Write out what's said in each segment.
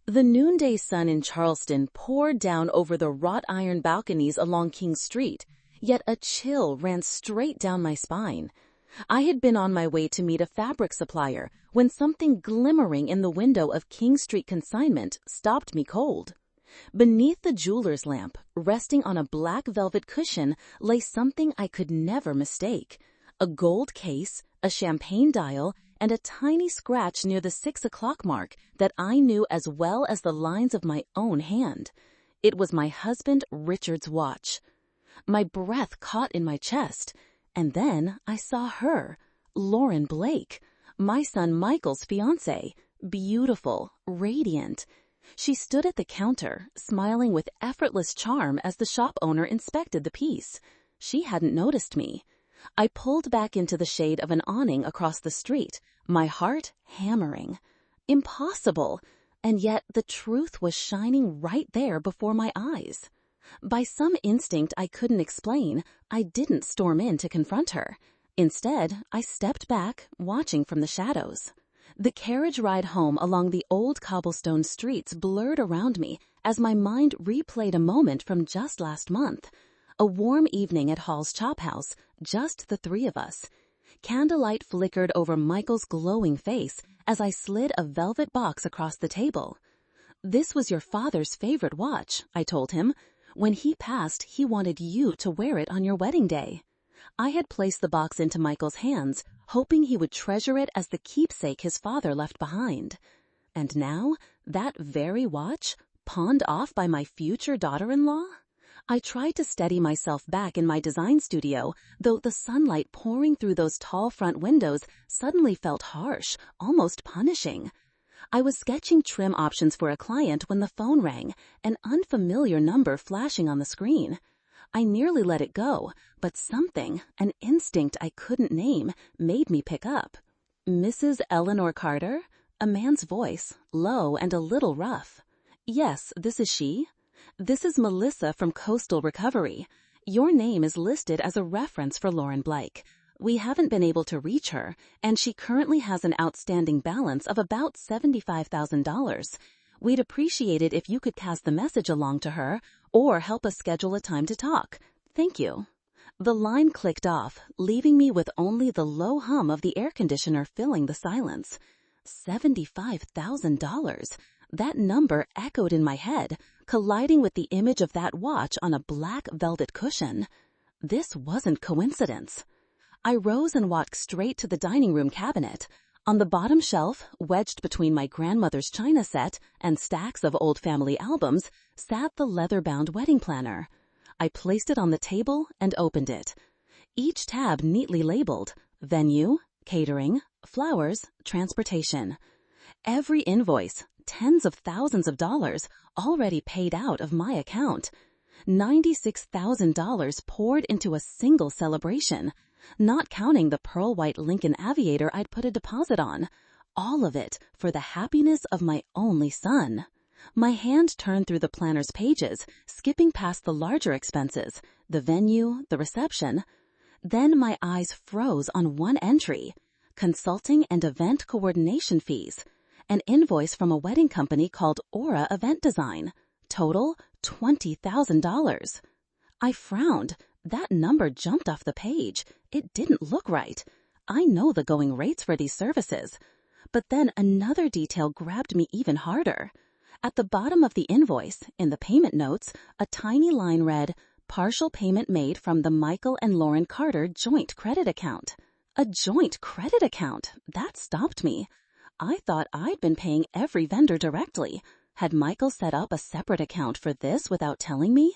The noonday sun in Charleston poured down over the wrought iron balconies along King Street, yet a chill ran straight down my spine. I had been on my way to meet a fabric supplier when something glimmering in the window of King Street consignment stopped me cold. Beneath the jeweler's lamp, resting on a black velvet cushion, lay something I could never mistake. A gold case, a champagne dial, and a tiny scratch near the 6 o'clock mark that I knew as well as the lines of my own hand. It was my husband Richard's watch. My breath caught in my chest, and then I saw her, Lauren Blake, my son Michael's fiancée, beautiful, radiant. She stood at the counter, smiling with effortless charm as the shop owner inspected the piece. She hadn't noticed me. I pulled back into the shade of an awning across the street, my heart hammering. Impossible! And yet the truth was shining right there before my eyes. By some instinct I couldn't explain, I didn't storm in to confront her. Instead, I stepped back, watching from the shadows. The carriage ride home along the old cobblestone streets blurred around me as my mind replayed a moment from just last month. A warm evening at Hall's Chop House, just the three of us. Candlelight flickered over Michael's glowing face as I slid a velvet box across the table. "This was your father's favorite watch," I told him. "When he passed, he wanted you to wear it on your wedding day." I had placed the box into Michael's hands, hoping he would treasure it as the keepsake his father left behind. And now, that very watch, pawned off by my future daughter-in-law? I tried to steady myself back in my design studio, though the sunlight pouring through those tall front windows suddenly felt harsh, almost punishing. I was sketching trim options for a client when the phone rang, an unfamiliar number flashing on the screen. I nearly let it go, but something, an instinct I couldn't name, made me pick up. "Mrs. Eleanor Carter?" A man's voice, low and a little rough. "Yes, this is she. This is Melissa from Coastal Recovery. Your name is listed as a reference for Lauren Blake. We haven't been able to reach her, and she currently has an outstanding balance of about $75,000. We'd appreciate it if you could pass the message along to her or help us schedule a time to talk. Thank you." The line clicked off, leaving me with only the low hum of the air conditioner filling the silence. $75,000. That number echoed in my head, colliding with the image of that watch on a black velvet cushion. This wasn't coincidence. I rose and walked straight to the dining room cabinet. On the bottom shelf, wedged between my grandmother's china set and stacks of old family albums, sat the leather-bound wedding planner. I placed it on the table and opened it. Each tab neatly labeled: venue, catering, flowers, transportation. Every invoice, tens of thousands of dollars, already paid out of my account. $96,000 poured into a single celebration, not counting the pearl-white Lincoln Aviator I'd put a deposit on. All of it for the happiness of my only son. My hand turned through the planner's pages, skipping past the larger expenses, the venue, the reception. Then my eyes froze on one entry: consulting and event coordination fees. An invoice from a wedding company called Aura Event Design. Total $20,000. I frowned. That number jumped off the page. It didn't look right. I know the going rates for these services. But then another detail grabbed me even harder. At the bottom of the invoice, in the payment notes, a tiny line read, "Partial payment made from the Michael and Lauren Carter joint credit account." A joint credit account? That stopped me. I thought I'd been paying every vendor directly. Had Michael set up a separate account for this without telling me?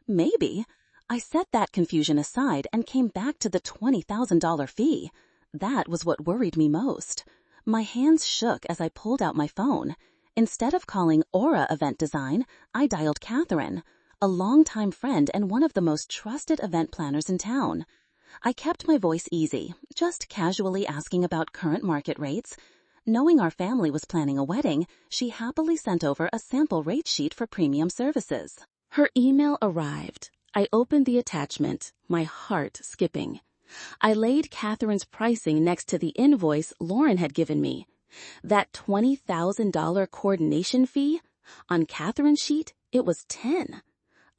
Maybe. I set that confusion aside and came back to the $20,000 fee. That was what worried me most. My hands shook as I pulled out my phone. Instead of calling Aura Event Design, I dialed Catherine, a longtime friend and one of the most trusted event planners in town. I kept my voice easy, just casually asking about current market rates. Knowing our family was planning a wedding, she happily sent over a sample rate sheet for premium services. Her email arrived. I opened the attachment, my heart skipping. I laid Catherine's pricing next to the invoice Lauren had given me. That $20,000 coordination fee? On Catherine's sheet, it was 10.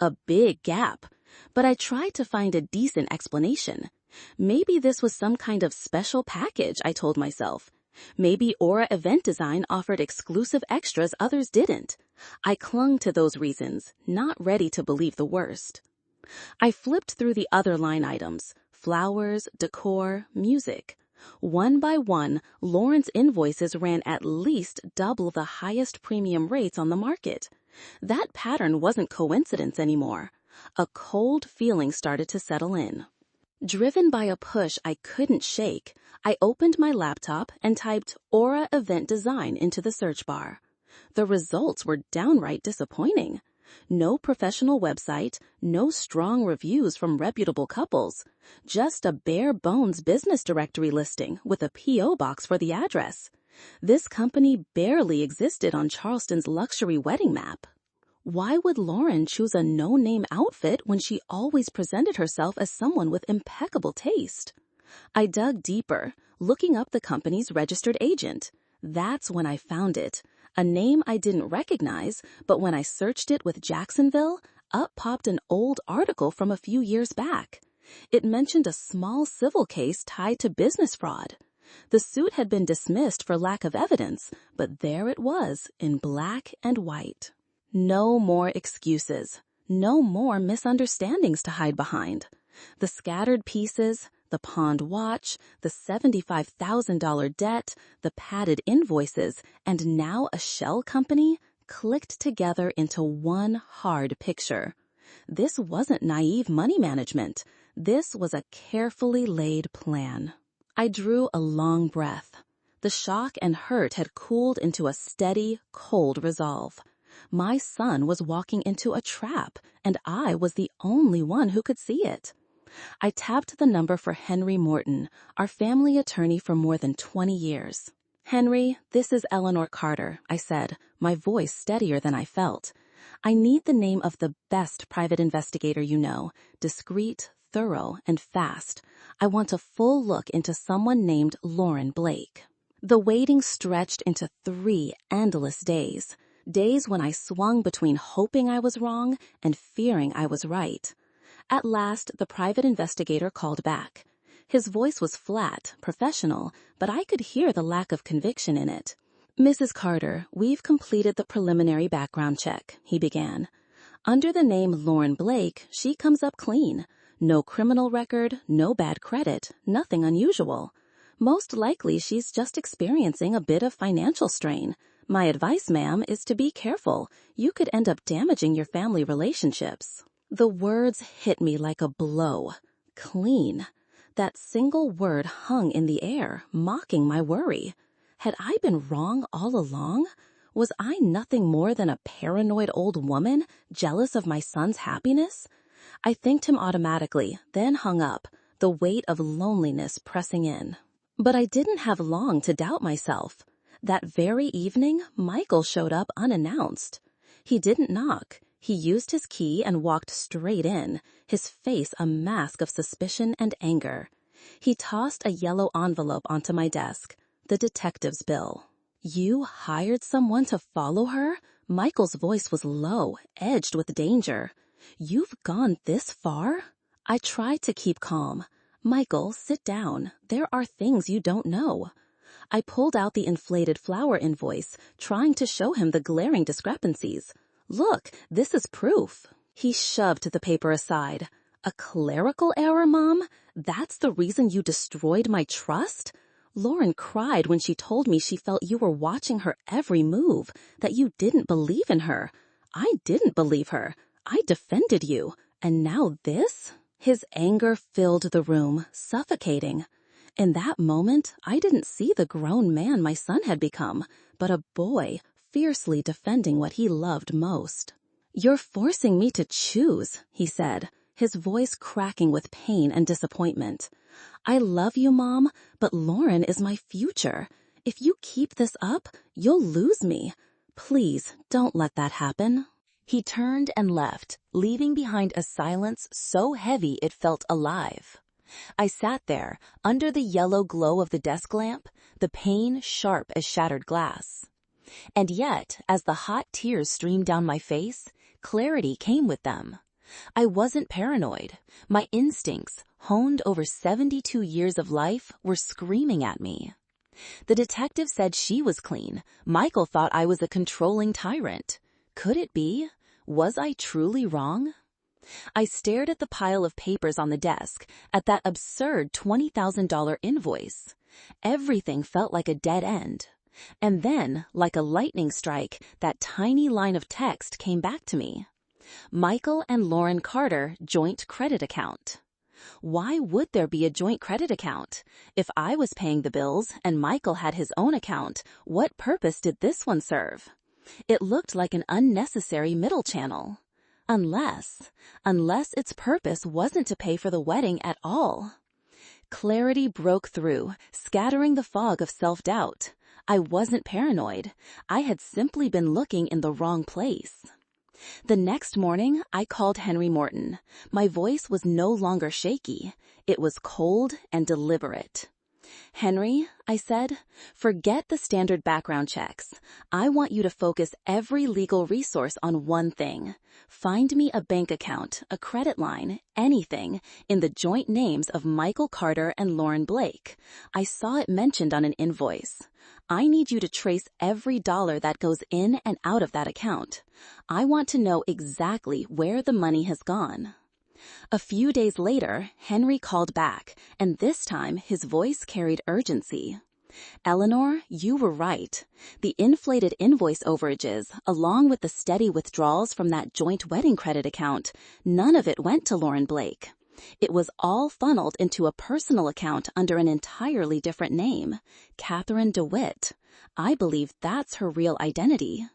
A big gap. But I tried to find a decent explanation. Maybe this was some kind of special package, I told myself. Maybe Aura Event Design offered exclusive extras others didn't. I clung to those reasons, not ready to believe the worst. I flipped through the other line items: flowers, decor, music. One by one, Lauren's invoices ran at least double the highest premium rates on the market. That pattern wasn't coincidence anymore. A cold feeling started to settle in. Driven by a push I couldn't shake, I opened my laptop and typed Aura Event Design into the search bar. The results were downright disappointing. No professional website, no strong reviews from reputable couples, just a bare-bones business directory listing with a P.O. box for the address. This company barely existed on Charleston's luxury wedding map. Why would Lauren choose a no-name outfit when she always presented herself as someone with impeccable taste? I dug deeper, looking up the company's registered agent. That's when I found it. A name I didn't recognize, but when I searched it with Jacksonville, up popped an old article from a few years back. It mentioned a small civil case tied to business fraud. The suit had been dismissed for lack of evidence, but there it was in black and white. No more excuses. No more misunderstandings to hide behind. The scattered pieces, the pawned watch, the $75,000 debt, the padded invoices, and now a shell company clicked together into one hard picture. This wasn't naive money management. This was a carefully laid plan. I drew a long breath. The shock and hurt had cooled into a steady, cold resolve. My son was walking into a trap, and I was the only one who could see it. I tapped the number for Henry Morton, our family attorney for more than 20 years. "Henry, this is Eleanor Carter," I said, my voice steadier than I felt. "I need the name of the best private investigator you know, discreet, thorough, and fast. I want a full look into someone named Lauren Blake." The waiting stretched into 3 endless days. Days when I swung between hoping I was wrong and fearing I was right. At last, the private investigator called back. His voice was flat, professional, but I could hear the lack of conviction in it. "Mrs. Carter, we've completed the preliminary background check," he began. "Under the name Lauren Blake, she comes up clean. No criminal record, no bad credit, nothing unusual. Most likely she's just experiencing a bit of financial strain. My advice, ma'am, is to be careful. You could end up damaging your family relationships." The words hit me like a blow. Clean. That single word hung in the air, mocking my worry. Had I been wrong all along? Was I nothing more than a paranoid old woman, jealous of my son's happiness? I thanked him automatically, then hung up, the weight of loneliness pressing in. But I didn't have long to doubt myself. That very evening, Michael showed up unannounced. He didn't knock. He used his key and walked straight in, his face a mask of suspicion and anger. He tossed a yellow envelope onto my desk, the detective's bill. "You hired someone to follow her?" Michael's voice was low, edged with danger. "You've gone this far?" I tried to keep calm. "Michael, sit down. There are things you don't know." I pulled out the inflated flower invoice, trying to show him the glaring discrepancies. "Look, this is proof." He shoved the paper aside. "A clerical error, Mom? That's the reason you destroyed my trust?" Lauren cried when she told me she felt you were watching her every move, that you didn't believe in her. I didn't believe her. I defended you. And now this? His anger filled the room, suffocating. In that moment, I didn't see the grown man my son had become, but a boy fiercely defending what he loved most. "You're forcing me to choose," he said, his voice cracking with pain and disappointment. "I love you, Mom, but Lauren is my future. If you keep this up, you'll lose me. Please, don't let that happen." He turned and left, leaving behind a silence so heavy it felt alive. I sat there, under the yellow glow of the desk lamp, the pain sharp as shattered glass. And yet, as the hot tears streamed down my face, clarity came with them. I wasn't paranoid. My instincts, honed over 72 years of life, were screaming at me. The detective said she was clean. Michael thought I was a controlling tyrant. Could it be? Was I truly wrong? I stared at the pile of papers on the desk, at that absurd $20,000 invoice. Everything felt like a dead end. And then, like a lightning strike, that tiny line of text came back to me. Michael and Lauren Carter joint credit account. Why would there be a joint credit account? If I was paying the bills and Michael had his own account, what purpose did this one serve? It looked like an unnecessary middle channel. Unless its purpose wasn't to pay for the wedding at all. Clarity broke through, scattering the fog of self-doubt. I wasn't paranoid. I had simply been looking in the wrong place. The next morning, I called Henry Morton. My voice was no longer shaky. It was cold and deliberate. "Henry," I said, "forget the standard background checks. I want you to focus every legal resource on one thing. Find me a bank account, a credit line, anything, in the joint names of Michael Carter and Lauren Blake. I saw it mentioned on an invoice. I need you to trace every dollar that goes in and out of that account. I want to know exactly where the money has gone." A few days later, Henry called back, and this time his voice carried urgency. "Eleanor, you were right. The inflated invoice overages, along with the steady withdrawals from that joint wedding credit account, none of it went to Lauren Blake. It was all funneled into a personal account under an entirely different name, Catherine DeWitt. I believe that's her real identity."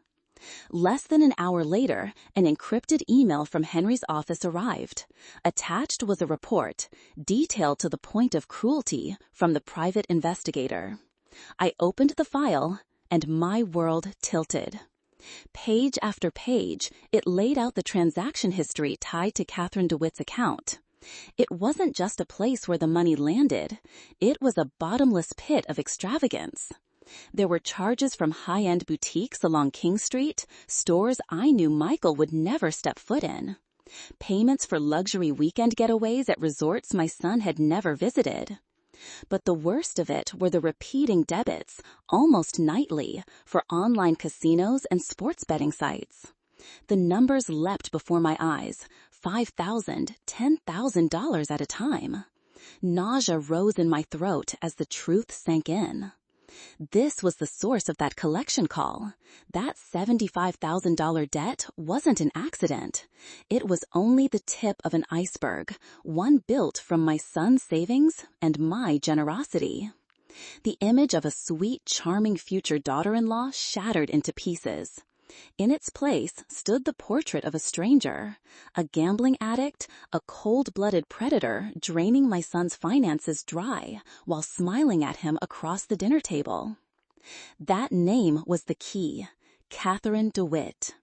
Less than an hour later, an encrypted email from Henry's office arrived. Attached was a report, detailed to the point of cruelty, from the private investigator. I opened the file, and my world tilted. Page after page, it laid out the transaction history tied to Catherine DeWitt's account. It wasn't just a place where the money landed. It was a bottomless pit of extravagance. There were charges from high-end boutiques along King Street, stores I knew Michael would never step foot in. Payments for luxury weekend getaways at resorts my son had never visited. But the worst of it were the repeating debits, almost nightly, for online casinos and sports betting sites. The numbers leapt before my eyes, $5,000, $10,000 at a time. Nausea rose in my throat as the truth sank in. This was the source of that collection call. That $75,000 debt wasn't an accident. It was only the tip of an iceberg, one built from my son's savings and my generosity. The image of a sweet, charming future daughter-in-law shattered into pieces. In its place stood the portrait of a stranger, a gambling addict, a cold-blooded predator draining my son's finances dry while smiling at him across the dinner table. That name was the key, Catherine DeWitt.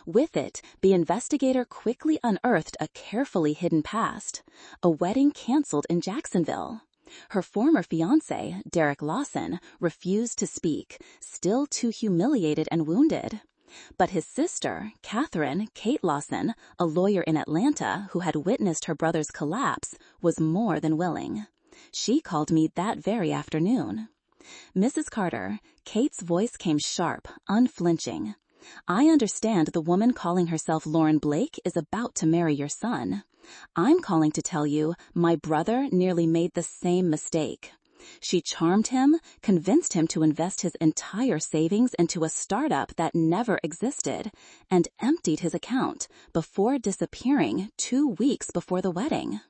With it, the investigator quickly unearthed a carefully hidden past, a wedding canceled in Jacksonville. Her former fiancé, Derek Lawson, refused to speak, still too humiliated and wounded. But his sister, Catherine, Kate Lawson, a lawyer in Atlanta who had witnessed her brother's collapse, was more than willing. She called me that very afternoon. "Mrs. Carter," Kate's voice came sharp, unflinching. "I understand the woman calling herself Lauren Blake is about to marry your son. I'm calling to tell you my brother nearly made the same mistake. She charmed him, convinced him to invest his entire savings into a startup that never existed, and emptied his account before disappearing 2 weeks before the wedding."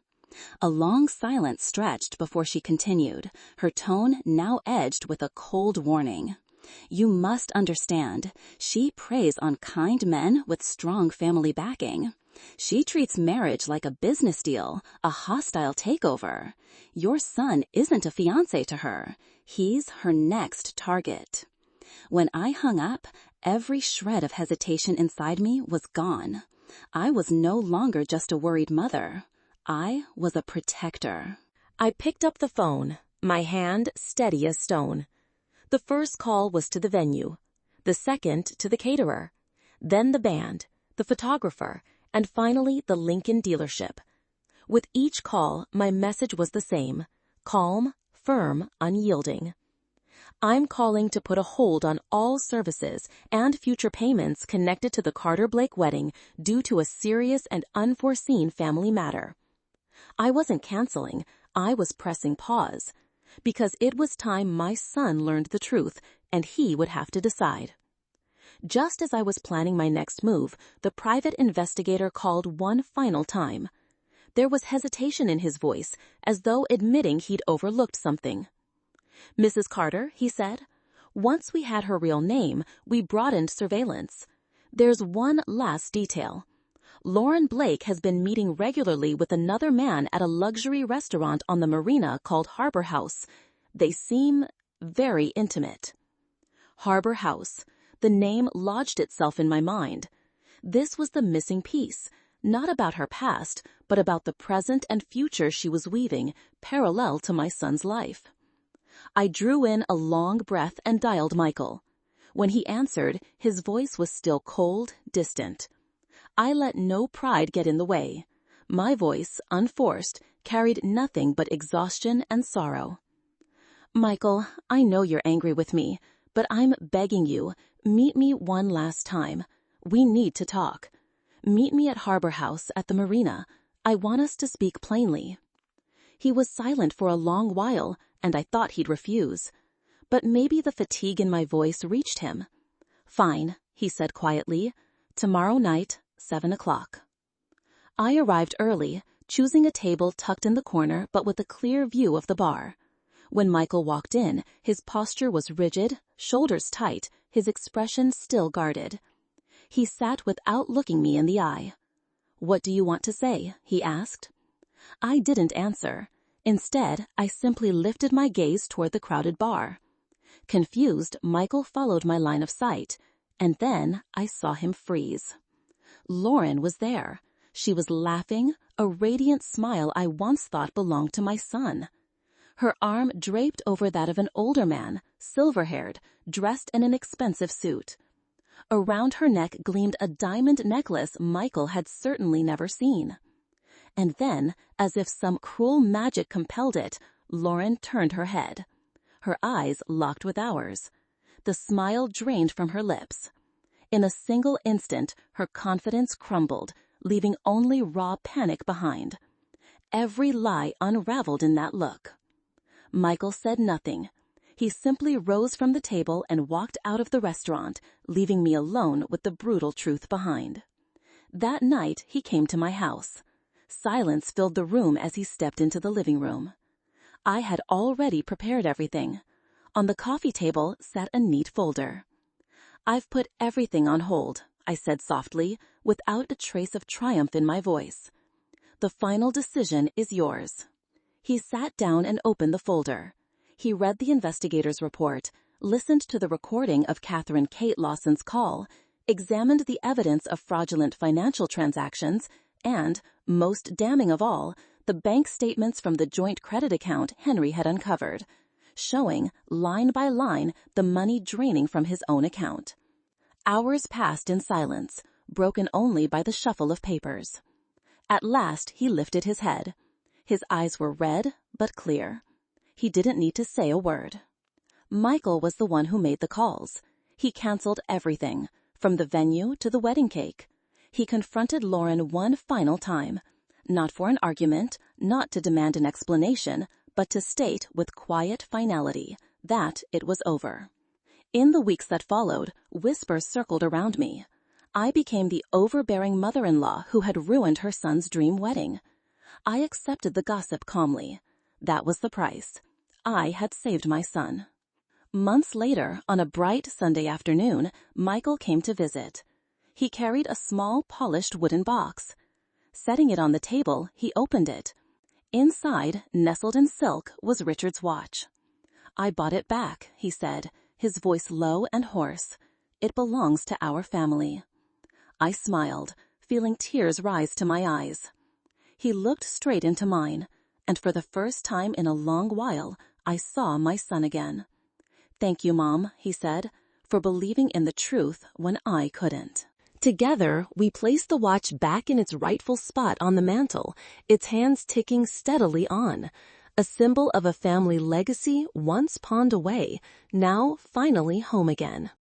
A long silence stretched before she continued, her tone now edged with a cold warning. "You must understand, she preys on kind men with strong family backing. She treats marriage like a business deal, a hostile takeover. Your son isn't a fiancé to her. He's her next target." When I hung up, every shred of hesitation inside me was gone. I was no longer just a worried mother. I was a protector. I picked up the phone, my hand steady as stone. The first call was to the venue. the second to the caterer, then the band, the photographer, and finally the Lincoln dealership. With each call, my message was the same: calm, firm, unyielding. I'm calling to put a hold on all services and future payments connected to the Carter-Blake wedding due to a serious and unforeseen family matter. I wasn't canceling, I was pressing pause, because it was time my son learned the truth, and he would have to decide. Just as I was planning my next move, the private investigator called one final time. There was hesitation in his voice, as though admitting he'd overlooked something. "Mrs. Carter," he said, "once we had her real name, we broadened surveillance. There's one last detail. Lauren Blake has been meeting regularly with another man at a luxury restaurant on the marina called Harbor House. They seem very intimate." Harbor House. The name lodged itself in my mind. This was the missing piece, not about her past, but about the present and future she was weaving, parallel to my son's life. I drew in a long breath and dialed Michael. When he answered, his voice was still cold, distant. I let no pride get in the way. My voice, unforced, carried nothing but exhaustion and sorrow. "Michael, I know you're angry with me, but I'm begging you, meet me one last time. We need to talk. Meet me at Harbor House at the marina. I want us to speak plainly." He was silent for a long while, and I thought he'd refuse. But maybe the fatigue in my voice reached him. "Fine," he said quietly. "Tomorrow night, 7 o'clock. I arrived early, choosing a table tucked in the corner but with a clear view of the bar. When Michael walked in, his posture was rigid, shoulders tight, his expression still guarded. He sat without looking me in the eye. "What do you want to say?" he asked. I didn't answer. Instead, I simply lifted my gaze toward the crowded bar. Confused, Michael followed my line of sight, and then I saw him freeze. Lauren was there. She was laughing, a radiant smile I once thought belonged to my son. Her arm draped over that of an older man, silver-haired, dressed in an expensive suit. Around her neck gleamed a diamond necklace Michael had certainly never seen. And then, as if some cruel magic compelled it, Lauren turned her head. Her eyes locked with ours. The smile drained from her lips. In a single instant, her confidence crumbled, leaving only raw panic behind. Every lie unraveled in that look. Michael said nothing. He simply rose from the table and walked out of the restaurant, leaving me alone with the brutal truth behind. That night, he came to my house. Silence filled the room as he stepped into the living room. I had already prepared everything. On the coffee table sat a neat folder. "I've put everything on hold," I said softly, without a trace of triumph in my voice. "The final decision is yours." He sat down and opened the folder. He read the investigator's report, listened to the recording of Catherine Kate Lawson's call, examined the evidence of fraudulent financial transactions, and, most damning of all, the bank statements from the joint credit account Henry had uncovered, showing, line by line, the money draining from his own account. Hours passed in silence, broken only by the shuffle of papers. At last he lifted his head. His eyes were red, but clear. He didn't need to say a word. Michael was the one who made the calls. He canceled everything, from the venue to the wedding cake. He confronted Lauren one final time, not for an argument, not to demand an explanation, but to state with quiet finality that it was over. In the weeks that followed, whispers circled around me. I became the overbearing mother-in-law who had ruined her son's dream wedding. I accepted the gossip calmly. That was the price. I had saved my son. Months later, on a bright Sunday afternoon, Michael came to visit. He carried a small, polished wooden box. Setting it on the table, he opened it. Inside, nestled in silk, was Richard's watch. "I bought it back," he said, his voice low and hoarse. "It belongs to our family." I smiled, feeling tears rise to my eyes. He looked straight into mine, and for the first time in a long while, I saw my son again. "Thank you, Mom," he said, for believing in the truth when I couldn't. Together, we placed the watch back in its rightful spot on the mantel, its hands ticking steadily on. A symbol of a family legacy once pawned away, now finally home again.